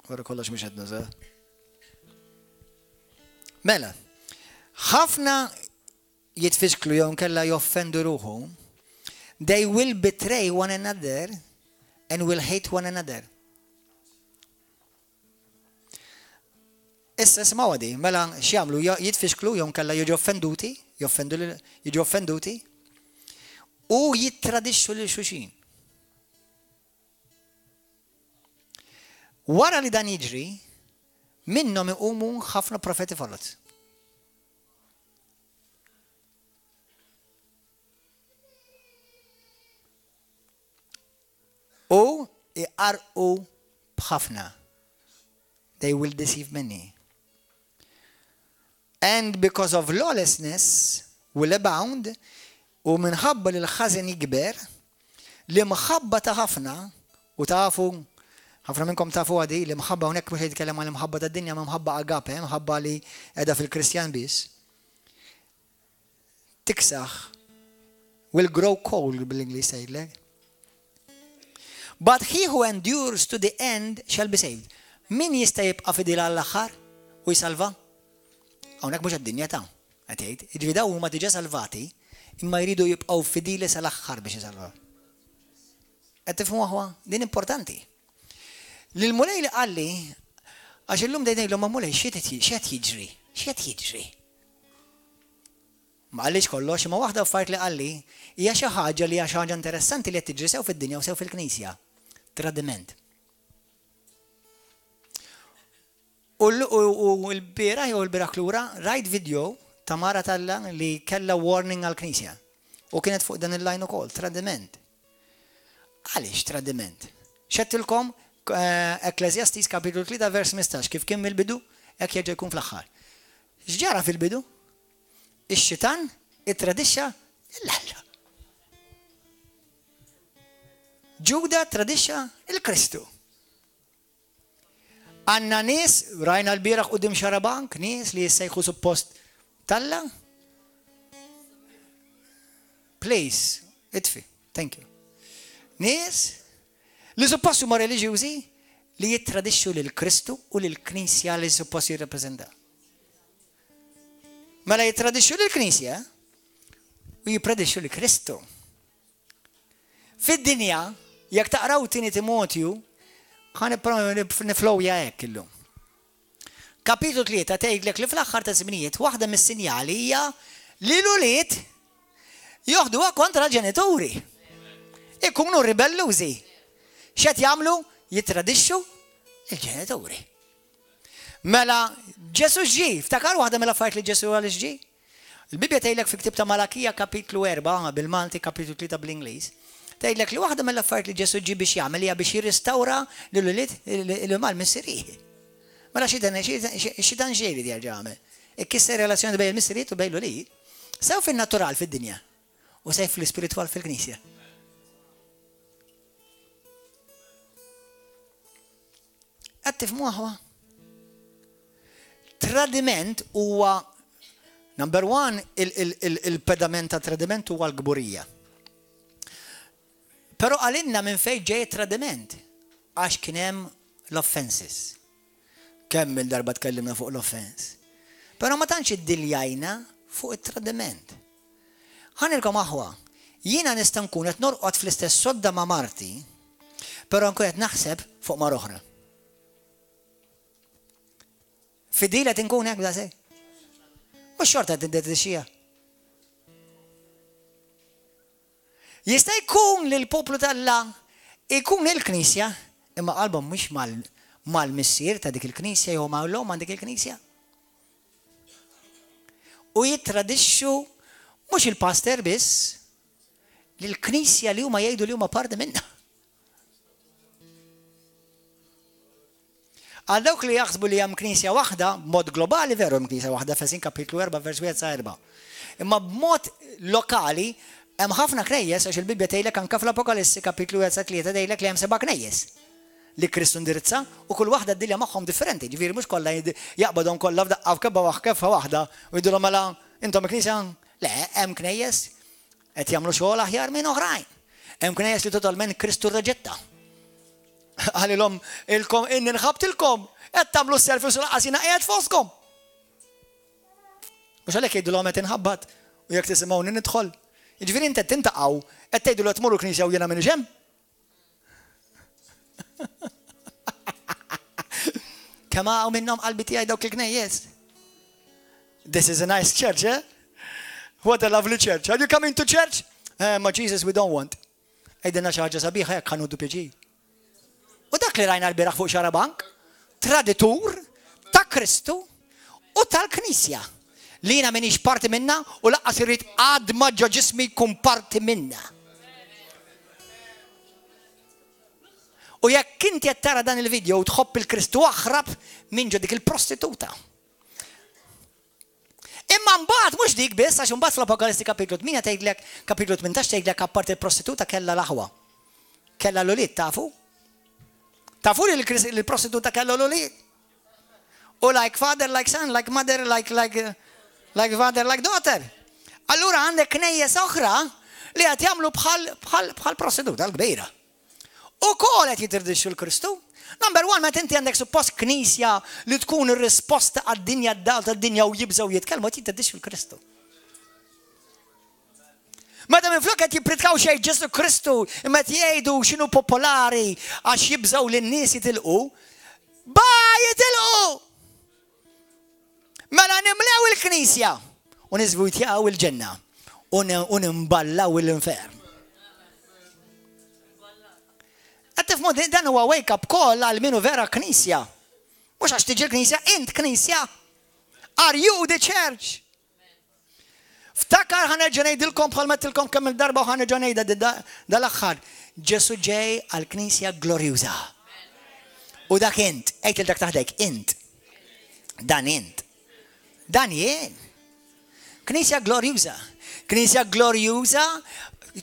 Wara kollox mhux qed nuża. Mela, ħafna jitfixklu jew kella joffendu ruħu. They will betray one another and will hate one another. Issa sma'u għadi, mela x'jagħmlu jitfixklu jew kella jiġu offenduti u jittradixxu lil xulxin. Wara li dan jiġri, minnhom iqumu ħafna profeti folot. U iqarqu b'ħafna. They will deceive many. And because of lawlessness will abound, u minħabba li l-ħażin jikber, li mħabba ta' ħafna, u tafu, ħafna minnkom tafu għadi, li mħabba unek mux jitkellem għal mħabba ta' dinja, ma mħabba agape, mħabba li edha fil-Kristjan bis, tiksaħ, will grow cold bil-Inglis sajdlek. But he who endures to the end shall be saved. Min jista' jibqa' fidil għall-aħħar u jisalva? Hawnhekk mhux għad-dinja ta' qed jgħid, jiġri dawn huma diġà salvati, imma jridu jibqgħu fidili sal-aħħar biex jisalvaw. Qed tifhmu aħwa? Din importanti. Lil mulej li qalli għax illum ngħidlhom ma' mulej x'qed jiġri? Ma qallix kollox, imma waħda affarijiet li qalli hija xi ħaġa li hija xi ħaġa interessanti li qed tiġri sew fid-dinja u sew fil-Knisja. Tradiment. U l-bieraħ jew l-bieraħ lura rajt video ta' mara talla li kellha warning għall-Knisja. U kienet fuq dan il-line ukoll, tradiment. Għaliex tradiment? Xettilkom Ecclesiastes kapitlu 3 vers 15 kif kien mill-bidu hekk jerġa' jkun fl-aħħar. X'ġara fil-bidu? Ix-xitan ittradixxa l-Alla. Ġuda tradixxa il-Kristu. Għanna nies, rajna l-bieraħ qudiem xarabank, nies li jissejħu suppost talla. Please, itfi, thank you. Nies li suppost huma reliġjużi li jittradixxu lill-Kristu u lill-Knisja li suppost jirrappreżenta. Mela jittradixxu lill-Knisja u jippradixxu lill-Kristu. Fid-dinja, jekk taqraw tieni Timotju, niflowja hekk illum. Kapitlu 3 tgħidlek li fl-aħħar ta' żminijiet waħda mis-sinjali hija li l-ulied joħduha kontra ġenituri. Ikunu ribellużi. X'qed jagħmlu? Jittradixxu il-ġenituri. Mela Ġesu ġi, ftakar waħda mill-affarijiet li Ġesu għaliex ġi? Il-Bibja tgħidlek fi ktieb ta' Malakija kapitlu 4 bil-Malti kapitlu 3 bl-Ingliż. Tgħidlek li waħda mill-affarijiet li Ġesu ġi biex jagħmel hija biex jirristawra l-mal missirijiet. Mela xidan ġejri di jagħmel. Ikkisser relazzjoni bejn il-missirijiet u bejn l-ulied. Sew fin-natural fid-dinja u sew fl-ispiritwal fil-Knisja. Qed tifhmu aħwa? Tradiment huwa number one il-pedament ta' tradiment huwa l-gburija. Però għalinna minn fejn ġej tradiment għax kien hemm l-offenses. Kemm il-darba tkellimna fuq l-offense. Però ma tantx iddiljajna fuq it-tradiment. Ħanilkom aħwa, jiena nista' nkun qed norqod fl-istess sodda ma' marti, però nkun qed naħseb fuq mar oħra. Fidila tinkun hekk da se. Mhux xorta tiddedixxija. Jista' jkun li l-poplu tal-la jkun il-Knisja imma qalbhom mhux mal-missier ta' dik il-Knisja jew mal-lom għand dik il-Knisja. U jittradixxu mhux il-pastor biss li l-Knisja li huma jgħidu li huma parti minnha. Għal dawk li jaħsbu li hemm Knisja waħda, b'mod globali veru hemm Knisja waħda Efesjin kapitlu 4 vers 1 sa 4. Imma b'mod lokali hemm ħafna knejjes għax il-Bibja tgħidlek anke fl-Apokalissi kapitlu 1 sa 3 tgħidlek li hemm 7 knejjes li Kristu ndirizza u kull waħda ddilja magħhom differenti. Ġifieri mhux kollha jaqbadhom kollha f'daqqa f'kebba waħkefha waħda u jgħidulhom mela intom Knisja le hemm knejjes qed jagħmlu xogħol aħjar minn oħrajn. Hemm knejjes li totalment Kristu rreġetta. Għalilhom ilkom inni nħabtilkom qed tagħmlu selfies u laqasina qiegħed foskom. Mhux għalhekk jgħidulhom qed inħabbat u jekk tisimgħuni nidħol. Jiġifieri inti qed tintaqgħu qed tgħidu li tmorru knisja u jiena m'iniex hemm. Kemm hawn minnhom qalbi tiegħi dawk il-knejjes. This is a nice church, eh? What a lovely church. Are you coming to church? Ma Jesus we don't want. Ejdena xi ħaġa sabiħa jekk ħanudu pjaċir. U dak li rajna l-bieraħ fuq xarabank, traditur ta' Kristu u tal-Knisja. Li jiena m'iniex parti minna u laqqas irid għad ma ġo ġismi jkun parti minna. U jekk inti qed tara dan il-video u tħobb il-Kristu aħrab minn ġo dik il-prostituta. Imma mbagħad mhux dik biss għax imbagħad fl-Apokalisti kapitlu 8 tgħidlek kapitlu 18 tgħidlek apparti il-prostituta kellha l-aħwa. Kellha l-ulied tafu? Tafu li l-prostituta kellha l-ulied? U like father, like son, like mother, like father, like daughter. Allura għandek knejjes oħra li qed jagħmlu bħal prostituta l-kbira. U kol qed jitirdixxu l-Kristu. Number one, meta inti għandek suppost knisja li tkun ir-risposta għad-dinja d-dal tad-dinja u jibżgħu jitkellmu qed jitirdixxu l-Kristu. Meta minflok qed jippritkaw xejn Ġesu Kristu, imma qed jgħidu x'inhu popolari għax jibżgħu lin-nies jitilqu, jitilqu! Mela nimlew il-knisja u niżvutjaw il-ġenna u nimballaw l-infern. Għattifmu dan huwa wake up call għal minu vera knisja. Mux għax tiġi l-knisja, int knisja. Are you the church? Ftakar ħanerġa' ngħidilkom bħal mettilkom kemm il-darba u ħanerġa' ngħidha dal-aħħar. Ġesu ġej għal knisja glorjuża. U dak int, ejt il dak taħdek, int. Dan int. Dan jien. Knisja glorjuża. Knisja glorjuża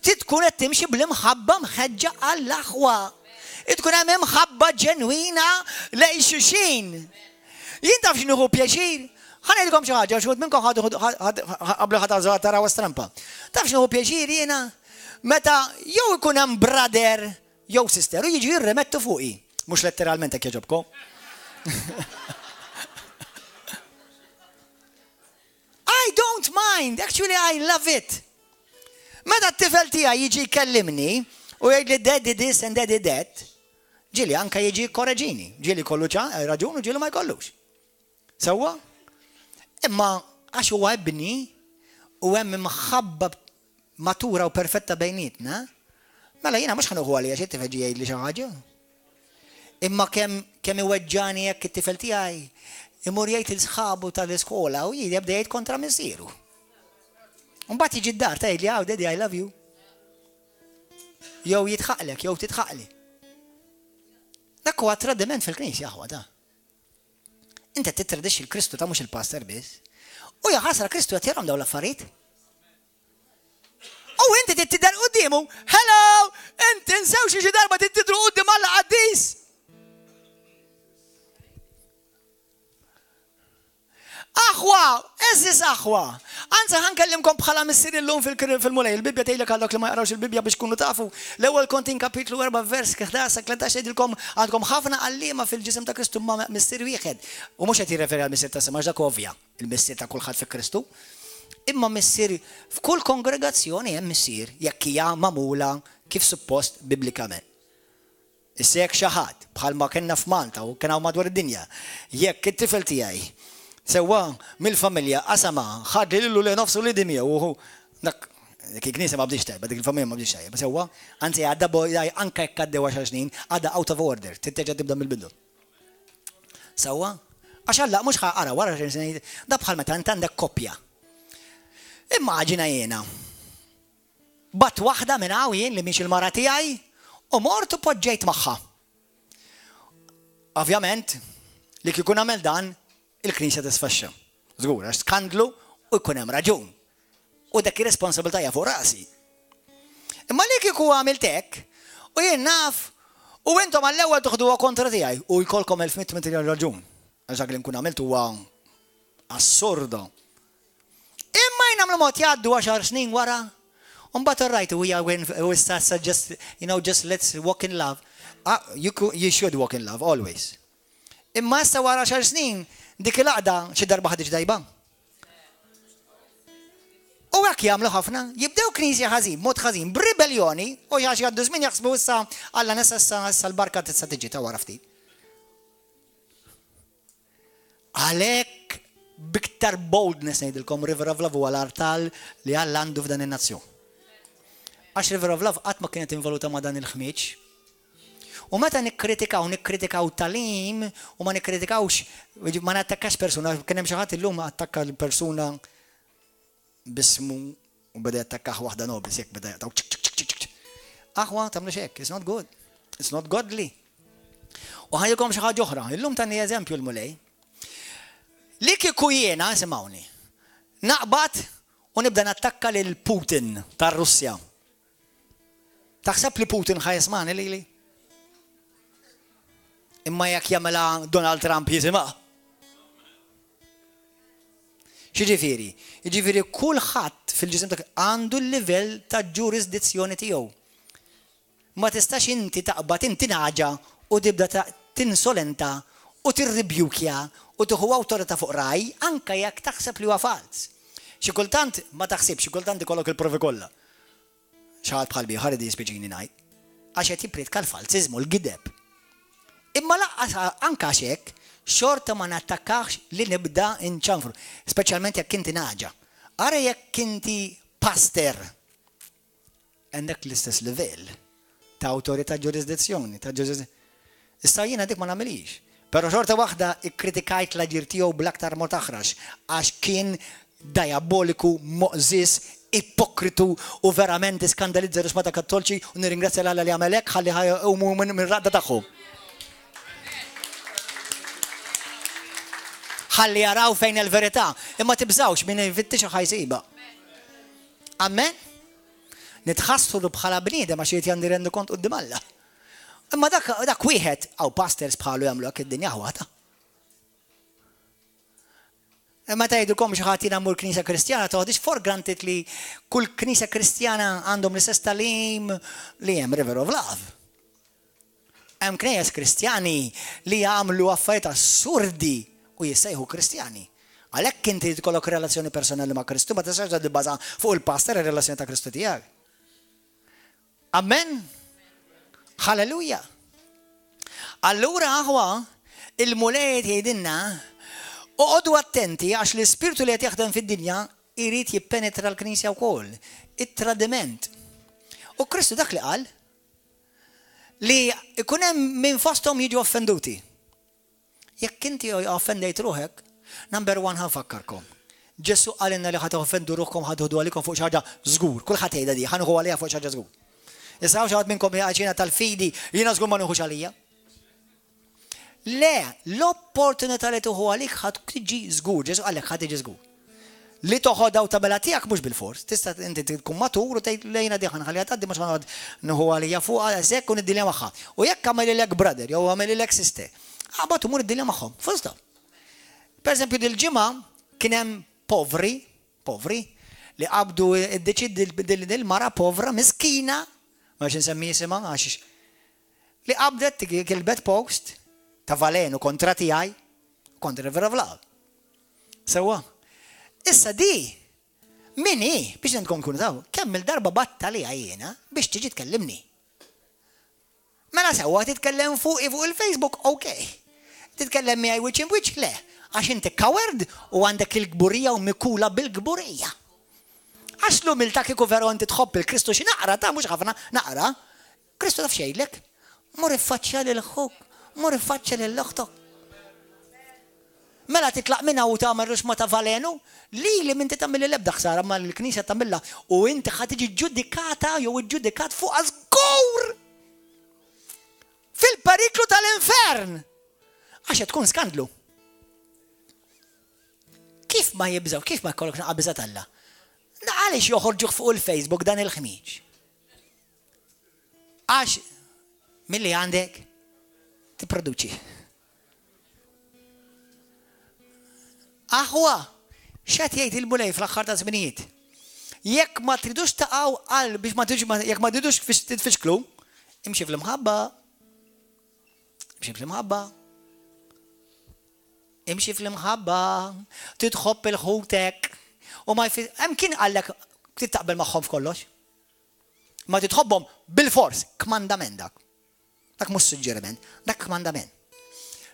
tkun qed timxi bl-imħabba mħeġġa għall-aħwa. Tkun hemm imħabba ġenwina lejn xulxin. Jien taf x'inhu pjaċir. Ħanejdilkom xi ħaġa x'għod minnkom qablu ħadd taraw strampa. Taf x'inhu pjaċir jiena meta jew ikun hemm brother jew sister u jiġi jirremettu fuqi. Mhux letteralment hekk jogħġobkom. I don't mind, actually I love it. Meta t-tifel tiegħi jiġi jkellimni u jgħidli daddy this and daddy that, ġieli anke jiġi korreġini, ġieli kollu raġun u ġieli ma jkollux. Sewwa? Imma għax huwa ebni u hemm imħabba matura u perfetta bejnietna, mela jiena mhux ħanuħu għalija xi tifel ġie jgħidli xi ħaġa. Imma kemm iweġġani jekk it-tifel tiegħi imur jgħid il-sħabu tal-iskola u jibda jgħid kontra missieru. Mbagħad jiġi d-dar tgħidli "Aw daddy I love you." Jew jitħaqlek, jew titħaqli. Dak huwa tradiment fil-Knisja aħwa da. Inti titradixxi l-Kristu ta' mhux il-pastor biss. U jaħasra Kristu qed jarhom dawn l-affarijiet. U inti titidher qudiemu, "Hello, inti nsew xi darba titidru quddiem Alla qaddis." Aħwa, eżis aħwa. Anza ħankellimkom bħala missier illum fil-mulej. Il-Bibja tgħidlek għal dawk li ma jaqrawx il-Bibja biex tkunu tafu. L-ewwel kontin kapitlu 4 vers 11 13 tgħidilkom għandkom ħafna għalliema fil-ġisem ta' Kristu ma' missier wieħed. U mhux qed jirreferi għal missier ta' semax dak ovvja, il-missier ta' kulħadd fi Kristu. Imma missier f'kull kongregazzjoni hemm missier jekk hija magħmula kif suppost biblikament. Issa jekk xi ħadd bħalma kellna f'Malta u kien hawn madwar id-dinja, jekk it-tifel tiegħi sewwa mill-familja qasama ħad lilu li nofsu li dimja u dak il-knisja ma bdiex tajba, dik il-familja ma bdiex tajba. Sewwa anzi għadda anke jekk għaddew 10 snin għadda out of order, titteġa tibda mill-bidu. Sewwa għax Alla mhux ħaqara wara 10 snin da bħal meta int għandek koppja. Immaġina jiena. Bat waħda minn hawn jien li mhix il-mara tiegħi u mort u poġġejt magħha. Ovvjament li kien ikun għamel dan il-Knisja tisfaxxa. Żgur, għax skandlu u jkun hemm raġun. U dak ir-responsabilità hija fuq rasi. Imma li kieku għamilt hekk u jien naf u intom għall-ewwel toħduha kontra tiegħi u jkollkom 1100 raġun. Għax dak li nkun għamilt huwa assurda. Imma jien nagħmlu mod jgħaddu 10 snin wara u mbagħad orrajt u hija just let's walk in love. You should walk in love, always. Imma issa wara 10 snin, dik il-għaqda xi darba ħadiġ dajba. U għak jagħmlu ħafna, jibdew knisja ħażin, mod ħażin, b'ribellioni, u jax jgħaddu żmien jaħsbu issa Alla nisa issa l-barka tista' tiġi ta' wara ftit. Għalhekk biktar boldness ngħidilkom River of Love huwa l-artal li Alla għandu f'dan in-nazzjon. Għax River of Love qatt ma kienet involuta ma' dan il-ħmieġ. U meta nikkritikaw talim u ma nikkritikawx ma nattakkax persuna, kien hemm xi ħadd illum attakka l-persuna bismu u beda jattakkaħ waħda nobis, jekk beda jattaw ċik. Aħwa, tamlu xek, it's not good. It's not godly. U ħajkom xi ħaġa oħra, illum tani eżempju l-mulej. Li kieku jiena, simawni, naqbad u nibda nattakka lil Putin tar-Russja. Taħseb li Putin ħajsmani lili? Imma jekk jagħmilha Donald Trump jisimha. Xiġifieri? Jiġifieri kulħadd fil-ġisem għandu l-livell ta' ġurisdizzjoni tiegħu. Ma tistax inti taqbad inti naġa u tibda tinsolenta u tirribjukja u tieħu awtorità fuq raj anke jekk taħseb li huwa fals. Xi kultant ma taħsibx, xi kultant ikollok il-provi kollha. Xi ħadd bħal bieħar di jispiċini ngħid. Għax qed jippridka l-falsiżmu, l-gideb. Imma laqqas anke għax hekk xorta ma nattakkax li nibda inċanfru, speċjalment jekk inti naġa. Ara jekk inti pastor, għandek l-istess livell ta' awtorità ġurisdizzjoni, Issa jiena dik ma nagħmilix. Però xorta waħda ikkritikajt l-aġir tiegħu bl-aktar mod aħrax għax kien diaboliku, moqżis, ipokritu u verament iskandalizza rusmata kattolċi u nirringrazzja l-Alla li għamel hekk ħalli ħajqumu minn raqda tagħhom. ħalli jaraw fejn il-verità, imma tibżawx min jfittixa ħajsiba. Amen? Nitħassru bħala bniedem għax jiet jandi rendu kont qudiem Alla. Imma dak wieħed għaw pastors bħalu jagħmlu hekk id-dinja ħwata. Imma tgħidulkom xi ħadd jiena mmur Knisja Kristjana toħodix for granted li kull Knisja Kristjana għandhom l-istess talim li hemm River of Love. Hemm knejjes Kristjani li jagħmlu affarijiet assurdi u jissejħu Kristjani. Għalhekk inti tkollok relazzjoni personali ma' Kristu, ma tistax tibbaża fuq il-pastor ir-relazzjoni ta' Kristu tiegħek. Amen? Halleluja. Allura aħwa il-mulej jgħidilna oqgħodu attenti għax l-ispirtu li qed jaħdem fid-dinja jrid jippenetra l-Knisja wkoll. It-tradiment. U Kristu dak li qal li ikun hemm minn fosthom jiġu offenduti. Jekk inti offendejt ruħek, number 1 ħanfakkarkom. Ġesu qalinna li ħad offendu ruħkom ħadħodu għalikom fuq xi ħaġa żgur. Kulħadd jgħidha di, ħanħu għalija fuq xi ħaġa żgur. Issa xi ħadd minnkom jgħidxina tal-fidi, jiena żgur ma nħux għalija. Le, l-opportunità li tuħu għalik ħad tiġi żgur, Ġesu qalek ħad tiġi żgur. Li toħodha u tabela tiegħek mhux bil-fors. Tista' inti tkun matur u tgħid lejna di ħanħallija tgħaddi mhux ħanqgħod nieħu għalija fuq hekk u niddilja magħha. U jekk għamililek brother jew għamililek sister. Għabatu mur id-dilja maħħom, fusta. Per esempio, dil-ġimma kienem povri, li qabdu id-deċid dil-mara povra, miskina, maċ nsemmi jisima, għax, li qabdet kilbet post ta' Valenu kontra tijaj, kontra River of Love. Sewa, issa di, minni, biex nentkom kunu taw, kemm il-darba batta li għajjena biex tiġi tkellimni. Mela sewa, titkellem fuq il-Facebook, okay. Titkellem miegħi wiċċ in wiċċ, le, għax inti coward u għandek il-gburija u mikula bil-gburija. Għax l-umilta kieku veru inti tħobb il-Kristu xi naqra ta' mhux ħafna naqra. Kristu taf xejlek, mur iffaċċja lil ħuk, mur iffaċċja lil oħtok. Mela titlaq minna u tagħmel ruxma ta' Valenu, li minti tagħmel l-ebda ħsara ma l-Knisja tagħmilha u inti ħad tiġi ġudikata jew iġġudikat fuq żgur fil-periklu tal-infern. Għaxa tkun skandlu. Kif ma jibżaw, kif ma jkollok naqabżat Alla? Għaliex joħorġuh fuq il-Facebook dan il-ħmiġ? Għax milli għandek tipproduċi. Aħwa, x'qed jgħid il-mulej fl-aħħar ta' żminijiet. Jekk ma tridux taqgħu qal biex jekk ma tridux titfixklu, imxi fl-imħabba. Imxi fl-imħabba. Imxi fl-imħabba. Tidħobb il-ħutek. U ma jfi... Kien għallek titaqbel maħħom f'kollox. Ma titħobbhom bil-fors. Kmandament dak. Dak mus suġġeriment. Dak kmandament.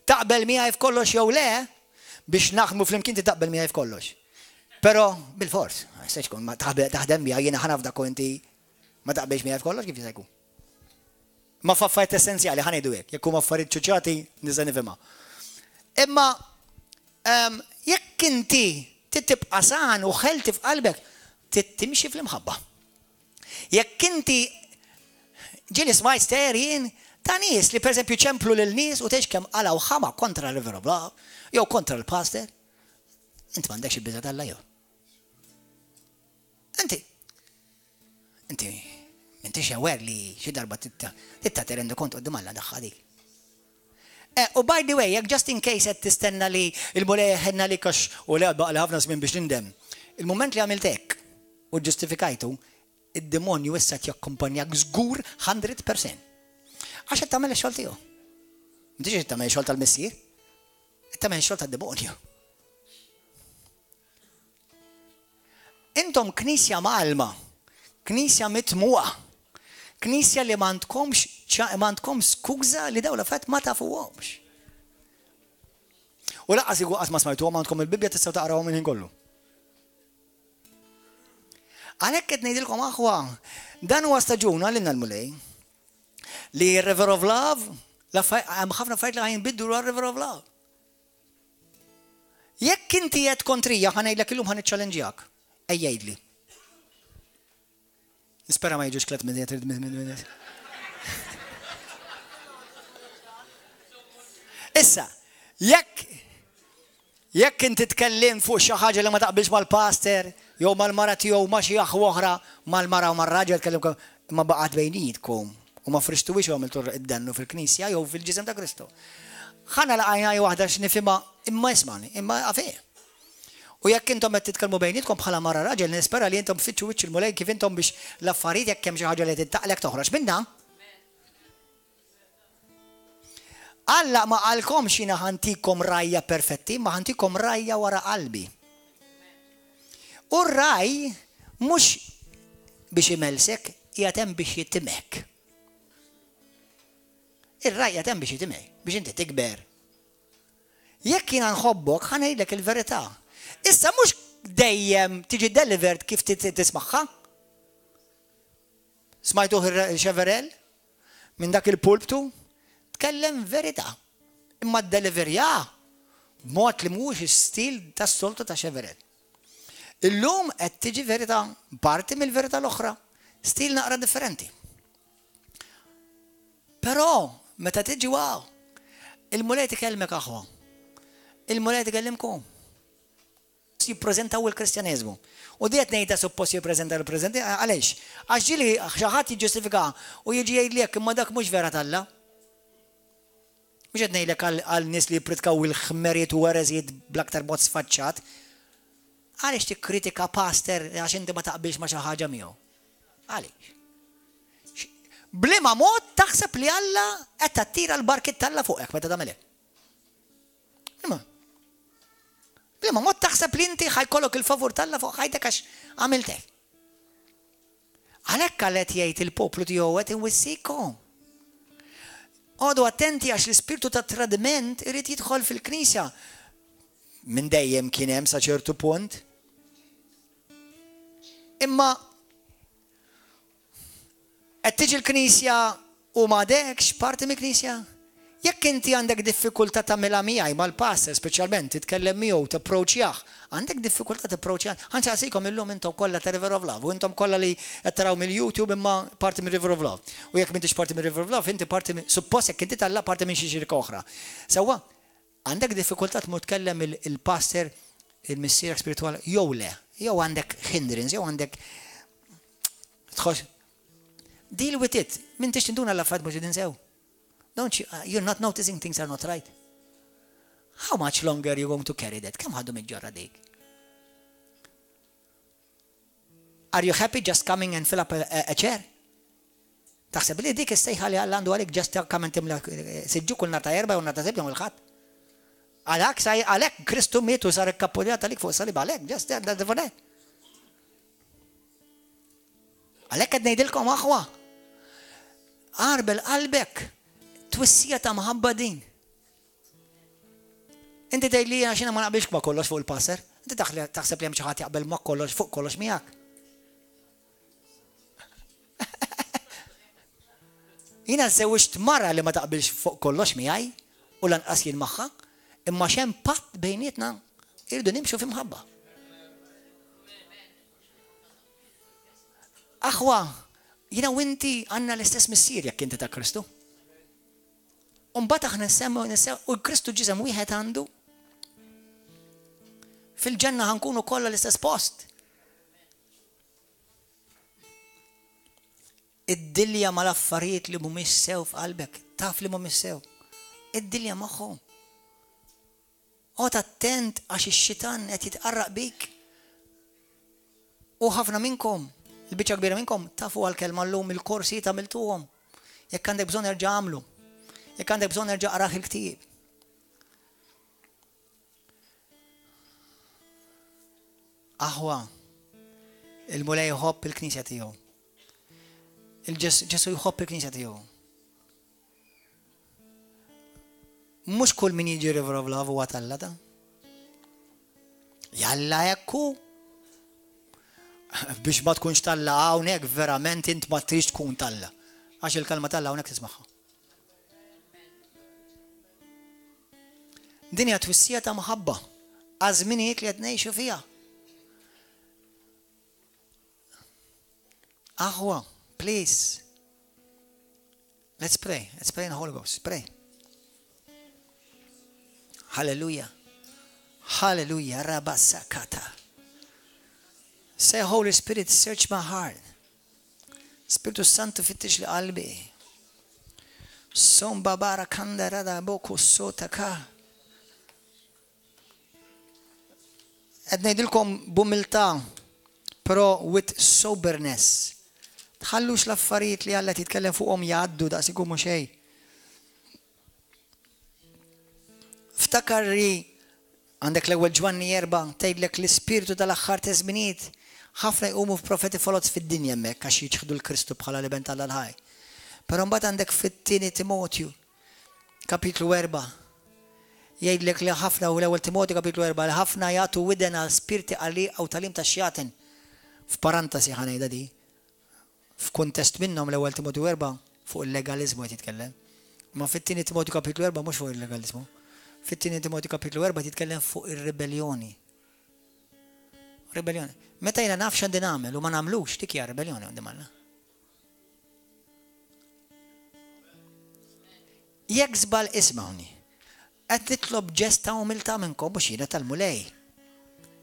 Taqbel miegħi f'kollox jew le, biex naħdmu fl-imkien titaqbel miegħi f'kollox. Però bil-fors. Sex kun ma taħdem miegħi jiena ħanafda inti ma taqbelx miegħi f'kollox kif jista' jkun. Ma f'affarijiet essenzjali ħanejdu hekk, jekk huma affarijiet ċuċati nista' nifhimha. Imma jekk inti tibqa' san u ħelti f'qalbek, timxi fl-imħabba. Jekk inti ġieli smajt sterjin ta' nies li pereżempju ċemplu lil nies u tgħix kemm qalaw ħama kontra l-River of Love jew kontra l-pastor, inti m'għandekx il-biża' tal-Alla jew. Inti xewer li xi darba titta terendu kont qudiem Alla daħħa dik. U by the way, jekk just in case qed tistenna li l-mulej ħenna li kax u li baqa' li ħafna żmien biex nindem. Il-mument li għamilt hekk u ġustifikajtu, id-demonju issa jakkumpanjak żgur 100%. Għax qed tagħmel ix-xogħol tiegħu. M'intix qed tagħmel ix-xogħol tal-missier, qed tagħmel ix-xogħol tad-demonju. Intom knisja malma, knisja mitmuqa, knisja li m'għandkomx skuża li dawn l-affarijiet ma tafuhomx. U laqqas igu qatt ma smajtuhom għandkom il-Bibja tistgħu taqrawhom minn kollu. Għalhekk qed ngħidilkom aħwa, dan huwa staġun għallimna l-mulej li River of Love, hemm ħafna affarijiet li ħajnbiddu River of Love. Jekk inti qed kontrija ħanejdlek illum ħaniċċallenġjak, ejjejdli. Nispera ma jiġux 3 minuti. Issa, jekk inti tkellim fuq xi ħaġa li ma taqbilx mal-pastor, jew mal-mara tiegħu ma xi aħ oħra mal-mara u mar-raġel tkellimkom ma baqgħet bejnietkom u ma frixtuwix għamiltu id-dannu fil-Knisja jew fil-ġisem ta' Kristu. Ħana laqajna waħda x'nifhimha imma ismani, imma għafih. U jekk intom qed titkellmu bejnietkom bħala mara raġel, nispera li intom fitxu wiċċ il-mulej kif intom biex l-affarijiet jekk hemm xi ħaġa li tittaqlek toħroġ minnha. Alla ma qalkomx jiena ħantikom rajja perfetti, ma ħantikom rajja wara qalbi. U r-raj mhux biex imelsek, qiegħed hemm biex jittimek. Ir-raj qiegħed hemm biex jittimek, biex inti tikber. Jekk jiena nħobbok ħanejdlek il-verità. Issa mhux dejjem tiġi delivered kif tismaħħa. Smajtuh il-Xeverell minn dak il-pulptu tkellem verità. Imma d-deliverja b'mod li mhuwiex is-stil tas-soltu ta' Xeverell. Illum qed tiġi verità parti mill-verità l-oħra, stil naqra differenti. Però meta tiġi wow, il-mulej tikellmek aħwa. Il-mulej tikellimkom. Jippreżentaw il-Kristjaneżmu. U diet ngħidha suppost jippreżenta l-preżenti għaliex? Għax ġieli xi ħadd jiġġustifika u jiġi jgħidlek imma dak mhux vera tal-Alla. Mhux qed ngħidlek għal nies li jippritkaw il-ħmerijiet u wereżijiet bl-aktar mod sfaċċat. Għaliex tikkritika pastor għax inti ma taqbilx ma' xi ħaġa miegħu? Għaliex? Bliema mod taħseb li Alla qed tattira l-barkit tal-Alla fuqek meta tagħmel hekk. Bliema mod taħseb li inti ħajkollok il-favur tal-Alla fuq ħajtek għax għamiltek. Għalhekk għalet jgħid il-poplu tiegħu qed inwissikom. Għodu attenti għax l-ispirtu ta' tradiment irid jidħol fil-Knisja. Minn dejjem kien hemm sa ċertu punt. Imma qed tiġi l-Knisja u m'għadekx parti mill-Knisja. Jekk inti għandek diffikultà tagħmilha miegħi mal-pastor speċjalment titkellem miegħu tapproċjah, għandek diffikultà tapproċjah. Ħansaqsikom illum intom kollha ta' River of Love u intom kollha li qed taraw mill-YouTube imma parti minn River of Love. U jekk m'intix parti minn River of Love, inti parti suppost jekk inti talla parti minn xi xirka oħra. Sewwa, għandek diffikultà tmur tkellem il-pastor il-missier spirituali jew le, jew għandek hindrance, jew għandek tħoss deal with it. M'intix tinduna l-affarijiet mhux idinsew. Don't you? You're not noticing things are not right. How much longer are you going to carry that? Kemm ħaddu miġġorra dik? Are you happy just coming and fill up a chair? Taħseb li dik is-sejħa li għandu għalik ġast kamen timla siġġu kull nar ta' erba' u nar ta' sebja u l-ħadd. Għalhekk Kristu mietu sar ikkappurjat għalik fuq salib għalhekk ġast da. Għalhekk qed ngħidilkom aħwa. Qarbel qalbek twissija ta' maħabba din. Inti tgħidli għax ma naqbilx ma' kollox fuq il-passer. Inti taħseb li hemm xi ħadd jaqbel ma' kollox fuq kollox miegħek. Jiena nsewwix mara li ma taqbilx fuq kollox miegħi u lanqas jien magħha, imma x'hemm patt bejnietna irridu nimxu f'imħabba. Aħwa, jiena u inti għandna l-istess missier jekk inti ta' Kristu. U mbagħad aħna nsemmu u Kristu ġisem wieħed għandu fil-ġenna ħankunu kollha l-istess post. Id-dilja mal-affarijiet li mhumiex sew f'qalbek, taf li mhumiex sew. Id-dilja magħhom. Qgħod attent għax ix-xitan qed jitqarraq bik. U ħafna minnkom, il-biċċa kbira minnkom, tafu għall-kelma llum il-korsi tagħmiltuhom. Jekk għandek bżonn erġa' għamlu. Jekk għandek bżonn erġa' qrah il-ktieb. Aħwa, il-mulej jħobb il-knisja tiegħu. Ġesu jħobb il-knisja tiegħu. Mhux kull min jiġi rivrovlav huwa tallata. Jalla hekk hu. Biex ma tkunx talla hawnhekk verament int ma trix tkun talla. Għax il-kalma talla hawnhekk tismagħha. Din hija twissija ta' maħabba. Għażminijiet li qed ngħixu fiha. Aħwa, please. Let's pray. Let's pray in the Holy Ghost. Pray. Hallelujah. Hallelujah. Rabasakata. Say, Holy Spirit, search my heart. Spiritu Santo fittish li qalbi. Som babara kanda rada boku sotaka. Qed ngħidilkom b'umiltà, però with soberness. Tħallux l-affarijiet li Alla titkellem fuqhom jgħaddu daqs ikunu xejn. Ftakar li għandek l-ewwel Ġwanni 4 tgħidlek l-ispirtu tal-aħħar ta' żminijiet ħafna jqumu f'profeti folots fid-dinja hemmhekk għax jiġħdu l-Kristu bħala liben tal-ħaj. Però mbagħad għandek fit-tieni Timotju kapitlu 4 jgħidlek li ħafna u l-ewwel Timotju kapitlu 4 li ħafna jagħtu widen għal spirti għali aw talim tax-xjatin. F'parantasi ħanejda di. F'kuntest minnhom l-ewwel Timotju 4 fuq il-legalizmu qed jitkellem. Ma fit-tieni Timotju kapitlu 4 mhux fuq il-legalizmu. Fit-tieni Timotju kapitlu 4 titkellem fuq ir-rebellioni. Rebellioni. Meta jiena naf x'għandi nagħmel u ma nagħmlux dik hija rebellioni għandi malna. Jekk żball ismawni. Qed titlob ġest ta' umiltà minnkom biex jiena tal-mulej.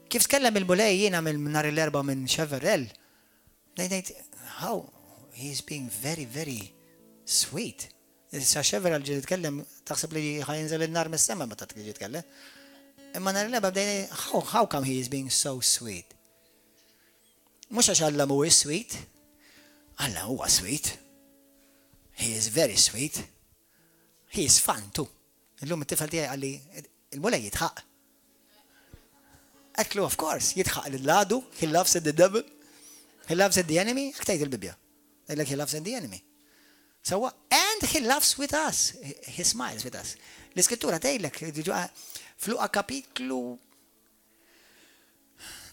Kif tkellem il-mulej jiena minn nhar l-erba' minn Cheverell. Ngħid how he is being very very sweet. Issa Cheverell ġiet jitkellem taħseb li ħajinżel in-nar mis-sema meta tiġi jitkellem. Imma nhar l-erba' bdejna how come he is being so sweet? Mhux għax Alla mhuwiex sweet. Alla huwa sweet. He is very sweet. He is fun too. Illum it-tifel tiegħi għalli il-mulej jitħaq. Qedlu of course jitħaq lil-ladu, he loves the devil. He loves the enemy. Tgħid il-Bibja. Tgħidlek he loves the enemy. So and he loves with us. He smiles with us. L-Iskrittura tgħidlek f'Luqa kapitlu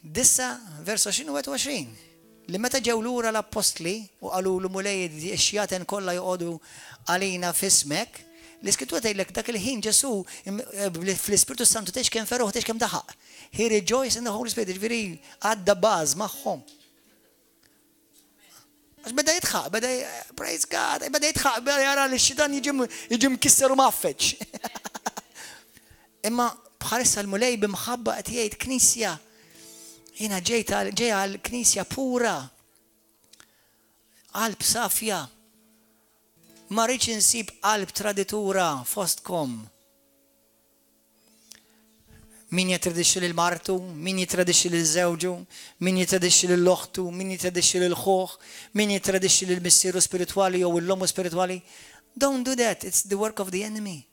9 versu 21 li meta ġew lura l-apostli u qalu l mulej x-xjaten kollha joqogħdu għalina f'ismek, l-Iskrittura tgħidlek dak il-ħin Ġesu fl-Ispiritu Santu tgħix kemm ferruħ tgħix kemm daħaq. He rejoiced in the Holy Spirit, ġifieri għadda baż magħhom. Għax beda jitħaq, praise God, beda jitħaq, beda jara li x-xitan jiġi mkisser u maffeċ. Imma bħalissa l-mulej bimħabba qed jgħid knisja. Jiena ġejja għall-knisja pura. Qalb safja. Ma rridx insib qalb traditura fostkom. min jitradixxi lil martu, min jitradixxi lil żewġu, min jitradixxi lil oħtu, min jitradixxi lil ħoħ, min jitradixxi lil missieru spiritwali jew l-ommu spiritwali. Don't do that, it's the work of the enemy.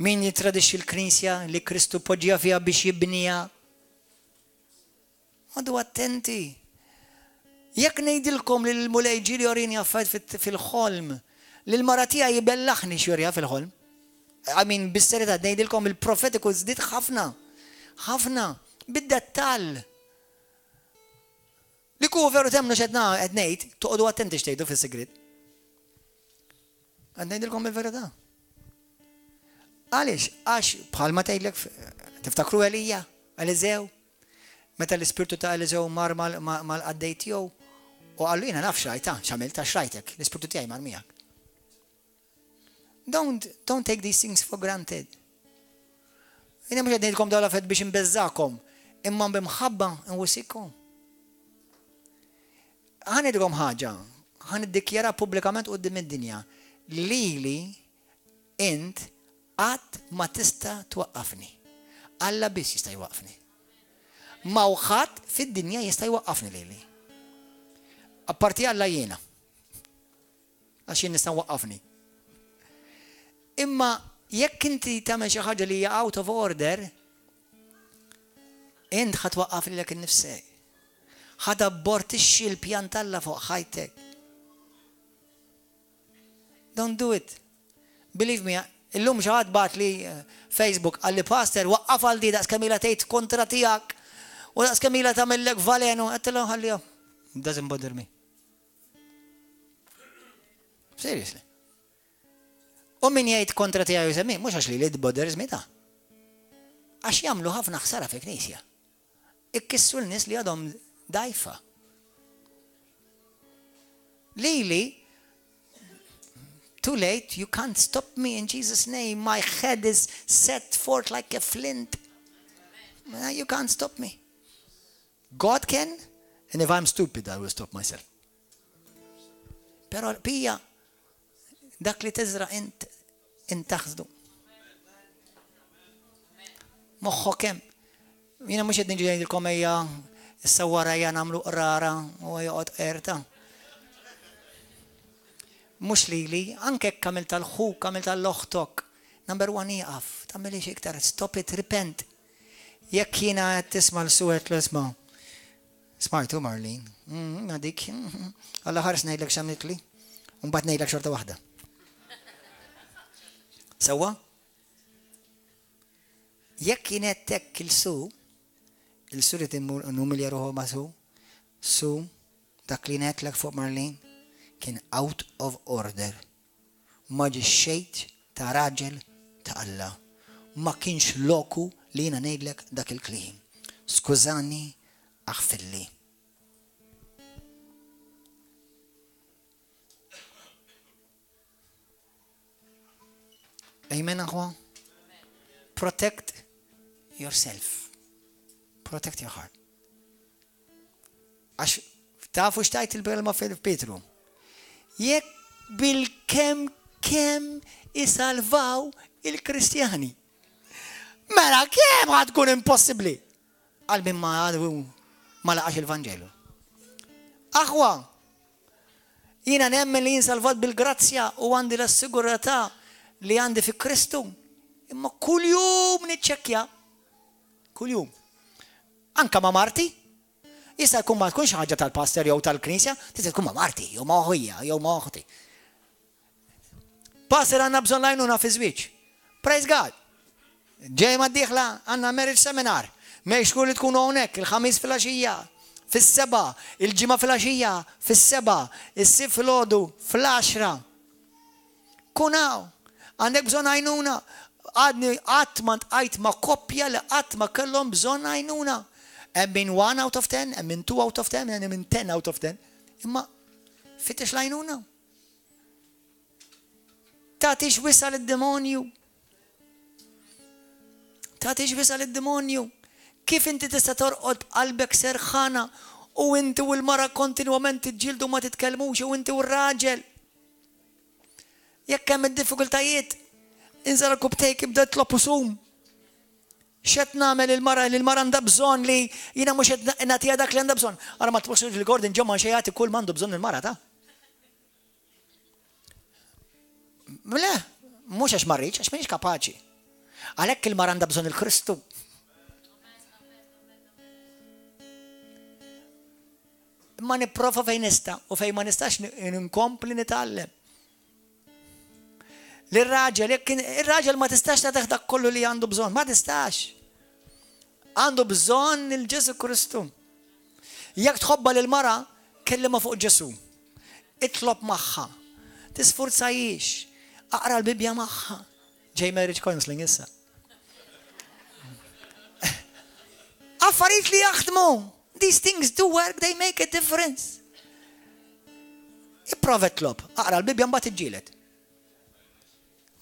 Min jitradixxi l-Knisja li Kristu poġġija fiha biex jibnija. Għadu attenti. Jekk ngħidilkom li l-mulej ġieli jorini affarijiet fil-ħolm, li l-mara tiegħi jibellaħni xjorija fil-ħolm. Bis-serjetà ngħidilkom il-profetiku żdied ħafna, bid-dettall. Li ku veru temnu x'qed ngħid, toqgħodu attenti x'tgħidu fis-sigriet. Qed ngħidilkom il-verità. Għaliex, għax bħalma tgħidlek tiftakru Elija, Eliżew, meta l-ispirtu ta' Eliżew mar mal-qaddej tiegħu u qallu jiena naf xrajta, x'għamilt għax xrajtek, l-ispirtu tiegħi mar miegħek. Don't take these things for granted. Jina mux għednejtkom dawla fed biex imbezzakom, imma bimħabba nwissikom. Għan idkom ħaġa, għan iddikjara publikament qudiem id-dinja li int għat ma tista twaqqafni. Alla biss jista' jwaqqafni. Ma uħat fid-dinja jista' jwaqqafni lili. Apparti Alla jiena. Għax jien nista' waqqafni. Imma jekk inti tagħmel xi ħaġa li hija out of order, int ħadd waqqaf lilek innifsek. Ħadd abbortixxi l-pjan Alla fuq ħajtek. Don't do it. Believe me, illum xi ħadd bagħat li Facebook għalli pastor waqqaf għal di daqs kemm ilha tgħid kontra tiegħek u daqs kemm ilha tagħmellek valenu, qedtilhom ħallihom. Doesn't bother me. Seriously. U min jgħid kontra tiegħu semmi, mhux għax li bothers me ta'. Għax jagħmlu ħafna ħsara fi knisja. Ikkissu l-nies li għadhom dajfa. Lili, too late, you can't stop me in Jesus' name. My head is set forth like a flint. You can't stop me. God can, and if I'm stupid, I will stop myself. Pero pija, dak li teżra int taħżdu. Moħħok hemm. Jiena mhux qed niġi ngħidilkom ejja s-sawwara hija nagħmlu qrara u joqgħod qerta. Mhux lili, anke hekk għamil tal-ħuk, għamil tal-oħtok. Number one jieqaf, tagħmilix iktar, stop it, repent. Jekk jiena qed tisma' l-suwed l-isma'. Smajtu Marlene. Għadik. Alla ħares ngħidlek x'għamiltli. U mbagħad ngħidlek xorta waħda. Sewwa? Jekk kienet hekk il-su rid numilja ruħu ma' su dak li ngħidlek fuq Marlene kien out of order. Ma ġixxejt ta' raġel ta' Alla. Ma kienx loku li jiena ngħidlek dak il-kliem. Skużani, aħfilli. Amen, aħwa? Protect yourself. Protect your heart. Għax tafu xtajt il-belma fil-Petru. Jekk bil-kem isalvaw il-Kristjani. Mela kem għad kun impossibli. Għalbin ma laqax il-Vangelu. Aħwa, jina nemmen li jinsalvat bil-grazzja u għandi l-assiguratà li għandi fi Kristu, imma kull jum niċċekkja. Kull jum. Anka ma Marti, jista' jkun ma tkunx ħaġa tal-pastor jew tal-Knisja, tista' tkun ma Marti, jew ma ħojja, jew ma oħti. Pastor għandna bżonn lajnuna fi żwieġ. Praise God. Ġej ma d-dieħla għandna marriage seminar. Mejx kull li tkunu hawnhekk il-ħamis fil-għaxija, fis-seba', il-ġimgħa fil-għaxija, fis-seba', is-sib fil-għodu, fil-10. Kun hawn. Għandek bżon għajnuna, għadni għatman għajt ma koppja li għatma kellhom bżon għajnuna. Min 1 out of 10, min 2 out of 10, min 10 out of 10. Imma fittex l-għajnuna. Tatix wisa l-demonju. Tatix wisa l-demonju. Kif inti tista' torqod qalbek serħana u inti u l-mara kontinwament tġildu ma titkellmux u inti u r-raġel. Jekk hemm id-diffikultajiet, inżar kubtejk ibda tlob usum. X'qed nagħmel il-mara li l-mara għandha bżonn li jiena mhux qed nagħtiha dak li għandha bżonn. Ara ma tbux il-Gordon ġomma xejn jagħti kull m'għandu bżonn il-mara ta'. Le, mhux għax ma rridx, għax m'iniex kapaċi. Għalhekk il-mara għandha bżonn il-Kristu. Ma nipprova fejn nista' u fejn ma nistax inkompli nitgħallem. L-raġel, ir-raġel ma tistax tagħtih dak kollu li għandu bżonn, ma tistax. Għandu bżonn il-Ġesu Kristu. Jekk tħobba lil-mara, kellima fuq Ġesu. Itlob magħha. Tisfurzajix. Aqra l-Bibja magħha. Ġej marriage counseling issa. Affarijiet li jaħdmu. These things do work, they make a difference. Ipprova tlob. Aqra l-Bibja mbagħad iġġieled.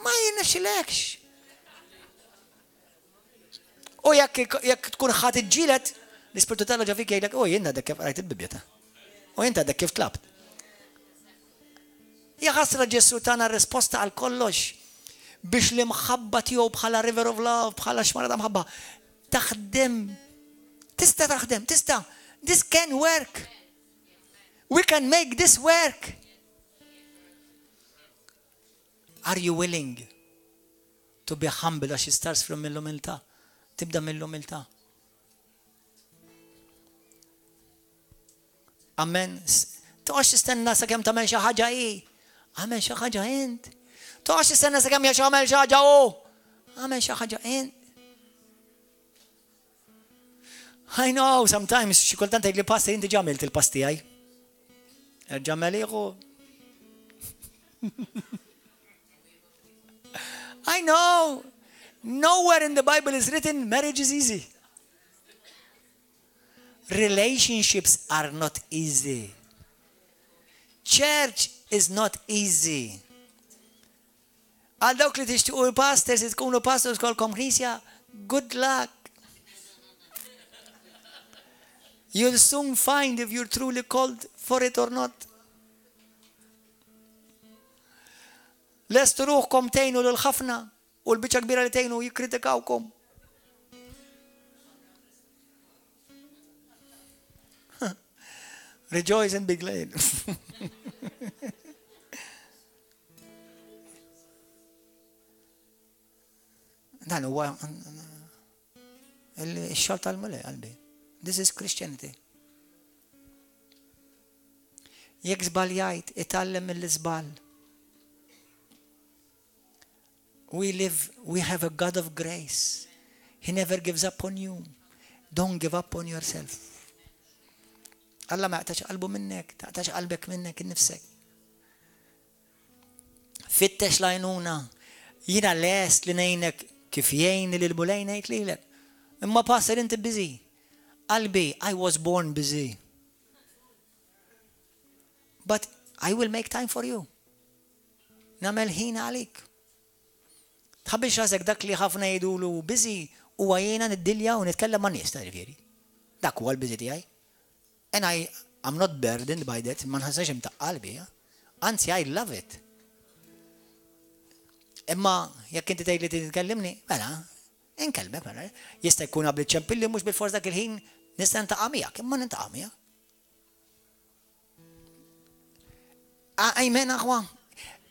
Ma jirnexxilekx. U jekk tkun ħadd iġġieled, l-Ispirtu Tal ġa fik jgħidlek, "Oh, jien għadek kif qrajt il-Bibja ta'. U jien għadek kif tlabt." Ja ħasra Ġesu tagħna risposta għal kollox biex li mħabba tiegħu bħala river of love, bħala xmara ta' mħabba taħdem. Tista' taħdem, tista'. This can work. We can make this work. Are you willing to be humble as she starts from mill-umiltà? Tibda mill-umiltà. Amen. Toqgħodx tistenna sakemm tagħmel xi ħaġa hi. Għamel xi ħaġa int. Toqgħodx tistenna sakemm jagħmel xi ħaġa hu. Għamel xi ħaġa int. I know, sometimes, xi kultant tgħidli pasta inti ġamilt il-pasti għaj. Ġamel ieħu. I know. Nowhere in the Bible is written marriage is easy. Relationships are not easy. Church is not easy. Għal dawk li tixtiequ pastors, tkunu pastors kolkom Knisja, good luck. You'll soon find if you're truly called for it or not. Lestu ruħkom tejnu l-ħafna u l-biċċa kbira li tejnu jikkritikawkom. Rejoice and be glad. Dan huwa il-xogħol tal-mule qalbi. This is Christianity. Jekk żbaljajt, itgħallem mill-iżbal. We have a God of grace. He never gives up on you. Don't give up on yourself. Alla ma jaqtax qalbu minnek, taqtax qalbek minnek innifsek. Fittex lajnuna. Jina lest li nejnek kif jgħin li l-bulejn ngħid lilek. Imma passer inti busy. Qalbi, I was born busy. But I will make time for you. Namel ħin għalik. Tħabbix rasek dak li ħafna jgħidulu busy u għajjena niddilja u nitkellem ma' nies ta' ġifieri. Dak huwa l-busy tiegħi. And I'm not burdened by that. Ma nħassajx imtaq qalbi. Anzi, I love it. Imma jekk inti tgħid li titkellimni, mela, inkellmek mela. Jista' jkun qabel ċempilli mhux bil-fors dak il-ħin nista' nintaqa' miegħek, imma nintaqa' miegħek. Amen aħwa.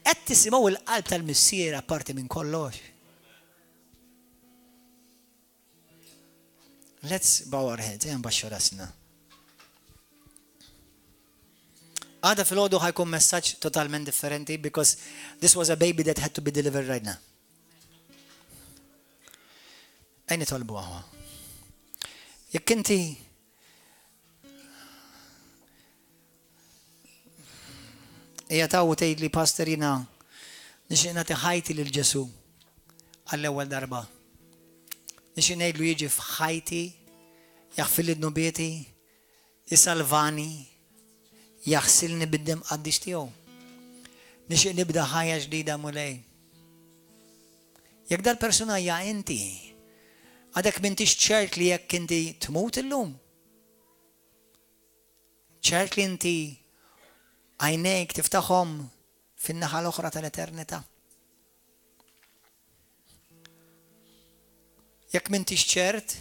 Qed tisimgħu l-qalb tal-missier apparti minn kollox. Let's bow our heads, nbaxxu rasna. Għada fil-ħodu ħajkun messaġġ totalment differenti because this was a baby that had to be delivered right now. Ejni tolbu għahwa. Jekk inti jgħataw tgħid li pastorina nixtieq nagħti ħajti lil Ġesu għall-ewwel darba. Nixtieq ngħidlu jiġi f'ħajti, jaħfil id-nubieti, jisalvani, jaħsilni bid-dem qaddix tiegħu. Nixtieq nibda ħajja ġdida mulej. Jekk dal-persuna hija inti, għadek m'intix ċert li jekk inti tmut illum. ċert li inti għajnejk tiftaħhom fin-naħa l-oħra tal-eternità. Jekk m'intix ċert,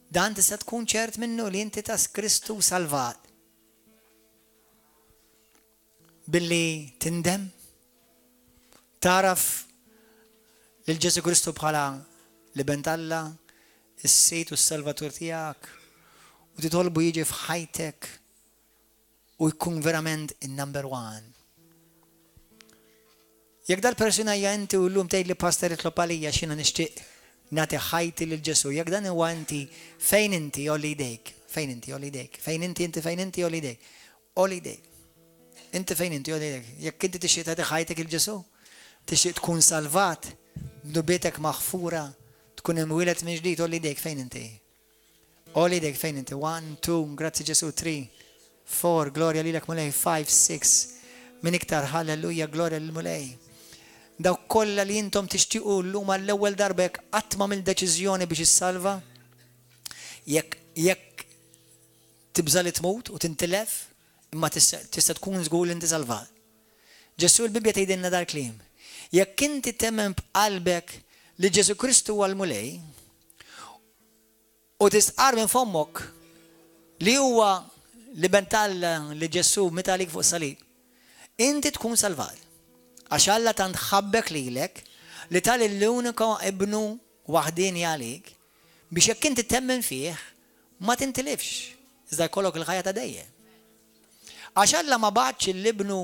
dan tista' tkun ċert minnu li inti tas Kristu salvat. Billi tindem, taraf lil Ġesu Kristu bħala l-ibn Alla, is-Sejt u s-Salvatur tiegħek u titolbu jiġi f'ħajtek u jkun verament in-number one. Jekk dal-persuna hija inti u llum tgħid li pastor itlob għalija x'jiena nixtieq nagħti ħajti lil Ġesu, jekk dan huwa inti fejn inti olli jdejk, fejn inti olli jdejk, fejn inti olli jdejk, olli jdejk. Inti fejn inti olli jdejk. Jekk inti tixtieq tagħti ħajtek il Ġesu, tixtieq tkun salvat, dubietek maħfura, tkun imwieled minn ġdid, olli jdejk fejn inti. Olli jdejk fejn inti. 1, 2, grazzi Ġesu, 3, 4, glorja lilek mulej, 5, 6, min iktar halleluja, glorja lil mulej. Daw kollha li intom tixtiequ llum għall-ewwel darba jekk qatt ma mill-deċiżjoni biex issalva, jekk tibża li tmut u tintilef, imma tista' tkun żgur li inti salvat. Ġesu l-Bibja tgħidilna dar kliem. Jekk inti temmen b'qalbek li Ġesu Kristu huwa l-mulej u tisqar minn fommok li huwa l-ibn Alla li Ġesu meta għalik fuq salib, inti tkun salvat. Għax Alla tant ħabbek lilek li tal l-unika ibnu waħdini għalik biex jekk inti temmen fih ma tintilifx, iżda jkollok il-ħajja ta' dejjem. Għax Alla ma bagħatx l-ibnu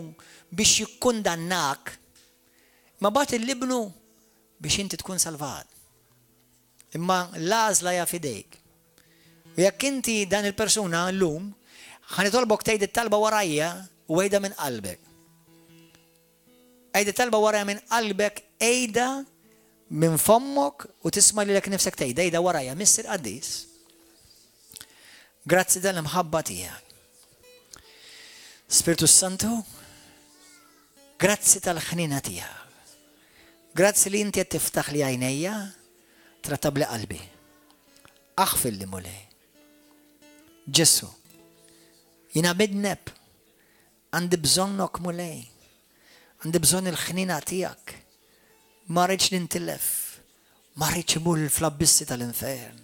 biex jikkundannak, ma bagħat l-ibnu biex inti tkun salvat. Imma l-għażla hija fidejk. U jekk inti dan il-persuna llum ħanitolbok tgħid it-talba warajja u għejda minn qalbek. Ejda talba warajja minn qalbek, ejda minn fommok u tisma li lek nifsek tgħid, ejda warajja, Mister Qaddis. Grazzi tal-imħabba tiegħek. Spiritu Santu, grazzi tal-ħnina tiegħek. Grazzi li inti qed tiftaħ li għajnejja, trattab li qalbi. Aħfil li mulej. Ġesu, jiena bidneb, għandi bżonnok mulej. Għandi bżonn il-ħnina tiegħek. Ma rridx nintilef. Ma rridx imur fl-abbissi tal-infern.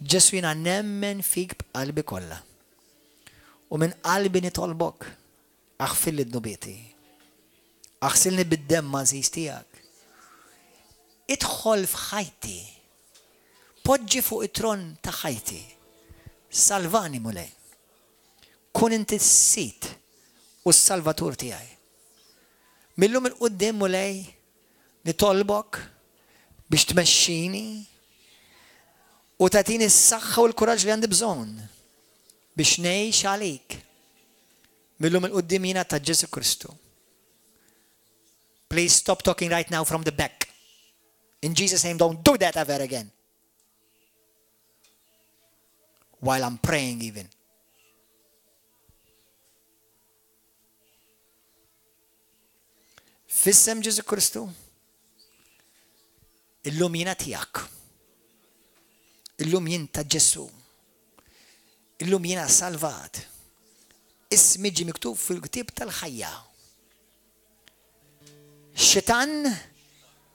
Ġesu jiena nemmen fik b'qalbi kollha. U minn qalbi nitolbok aħfil id-nubieti. Aħsilni bid-demm mażiż tiegħek. Idħol f'ħajti. Poġġi fuq it-tron ta' ħajti. Salvani mulej. Kun inti s-sit u s-salvatur tiegħi. Millum il-qudiem mulej nitolbok biex tmexxini u tagħtini s-saħħa u l-kuraġġ li għandi bżonn biex ngħix għalik. Millum il-qudiem jiena ta' Ġesu Kristu. Please stop talking right now from the back. In Jesus' name, don't do that ever again. While I'm praying even. Fissem Ġesu Kristu, illum jiena tiegħek. Illum jien ta' Ġesu. Illum jiena salvat. Ismi ġie miktub fil-ktieb tal-ħajja. Xitan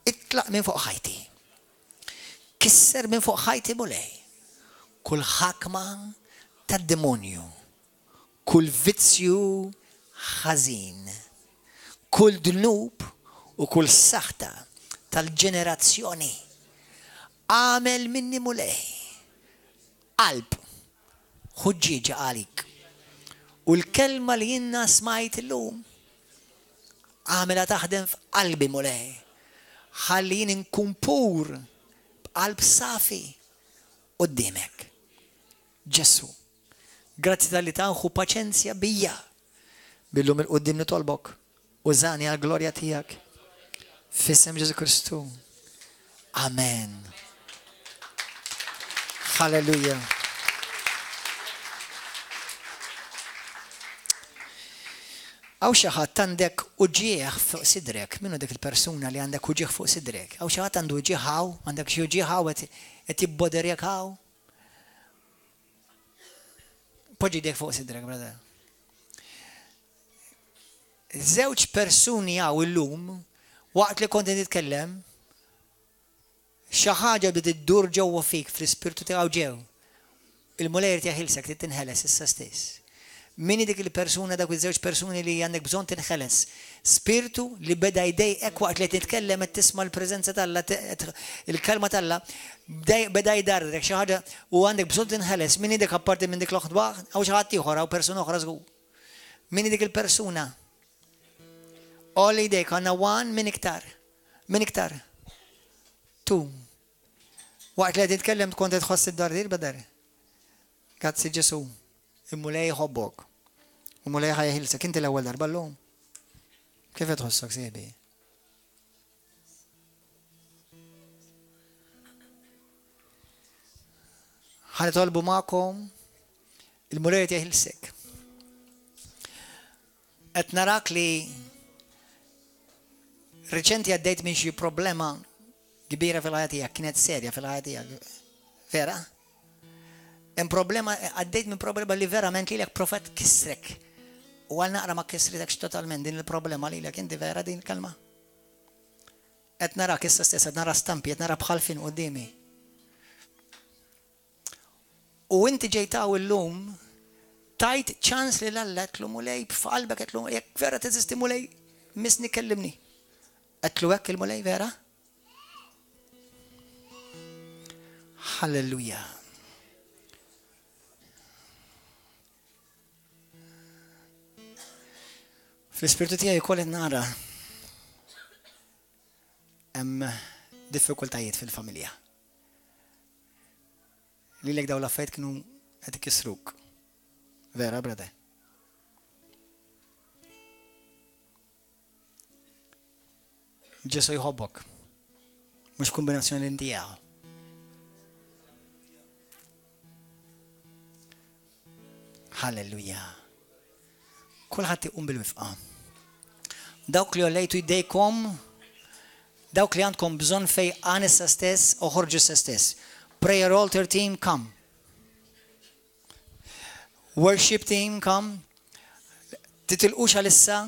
itlaq minn fuq ħajti. Kisser minn fuq ħajti mulej. Kull ħakma tad-demonju. Kull vizzju ħażin. Kull dnub u kull saħta tal-ġenerazzjoni għamel minni mulej qalb ħuġġieġa għalik u l-kelma li jinna smajt illum għamela taħdem f'qalbi mulej ħalli jien inkun pur b'qalb safi qudiemek. Ġesu, grazzi tal-li tanħu paċenzja bija billum il-qudiem nitolbok. Użani għal glorja tijak. Fissem Ġesu Kristu. Amen. Halleluja. Għaw xaħat għandek uġieħ fuq sidrek. Minnu dik il-persuna li għandek uġieħ fuq sidrek. Għaw xaħat għandu uġieħaw. Għandek xie uġieħaw għet jibboderjek għaw. Poġi dek fuq sidrek, brother. Żewġ persuni għaw illum waqt li konti nitkellem xi ħaġa bdiet iddur ġewwa fik fl-ispirtu tiegħu ġew. Il-mulej irid jaħilsek trid tinħeles issa stess. Min dik il-persuna dak iż-żewġ persuni li għandek bżonn tinħeles. Spiritu li beda jdejqek waqt li titkellem qed tisma' l-preżenza talla, il-kelma talla, beda jdardek xi ħaġa u għandek bżonn tinħeles. Min dik apparti minn dik l-oħdba hawn xi ħadd ieħor hawn persuna oħra żgur. Min dik il-persuna? Olli jdejk għandna one min iktar. Min iktar? Two. Waqt li qed titkellem tkun qed tħoss id-dardir bedar. Grazzi Ġesu. Il-mulej jħobbok. U mulej ħajħilsek. Inti l-ewwel darba llum. Kif qed tħossok sieħbi? Ħanitolbu magħkom il-mulej jaħilsek. Qed narak li reċenti għaddejt minn xi problema kbira fil-ħajja tiegħek, kienet serja fil-ħajja tiegħek. Vera? Hemm problema, għaddejt minn problema li verament lilek profet kisrek. U għal naqra ma kisritekx totalment din il-problema lilek, inti vera din il-kalma? Qed nara issa stess, qed nara stampi, qed nara bħalfin qudiemi. U inti ġejtaw illum tajt ċans li l-Alla qed lu mulej f'qalbek qed lu jekk vera teżisti mulej misni kellimni. Qed lu hekk il-mulej vera? Halleluja. Fl-ispirtu tiegħi jkoll nara hemm diffikultajiet fil-familja. Lilek dawn l-affarijiet kienu qed ikissruk. Vera, brother? Ġesu jħobbok. Mhux kombinazzjoni li tiegħu. Halleluja. Kulħadd iqum bil-wifqa. Dawk li għollejtu jdejkom, dawk li għandkom bżonn fej għanis sa stess u ħorġu sa stess. Prayer altar team, come. Worship team, come. Titilqux għalissa,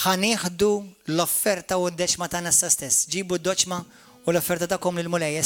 ħanieħdu l-offerta u d-deċma tagħna sa stess. Ġibu d-doċma u l-offerta tagħkom lil mulej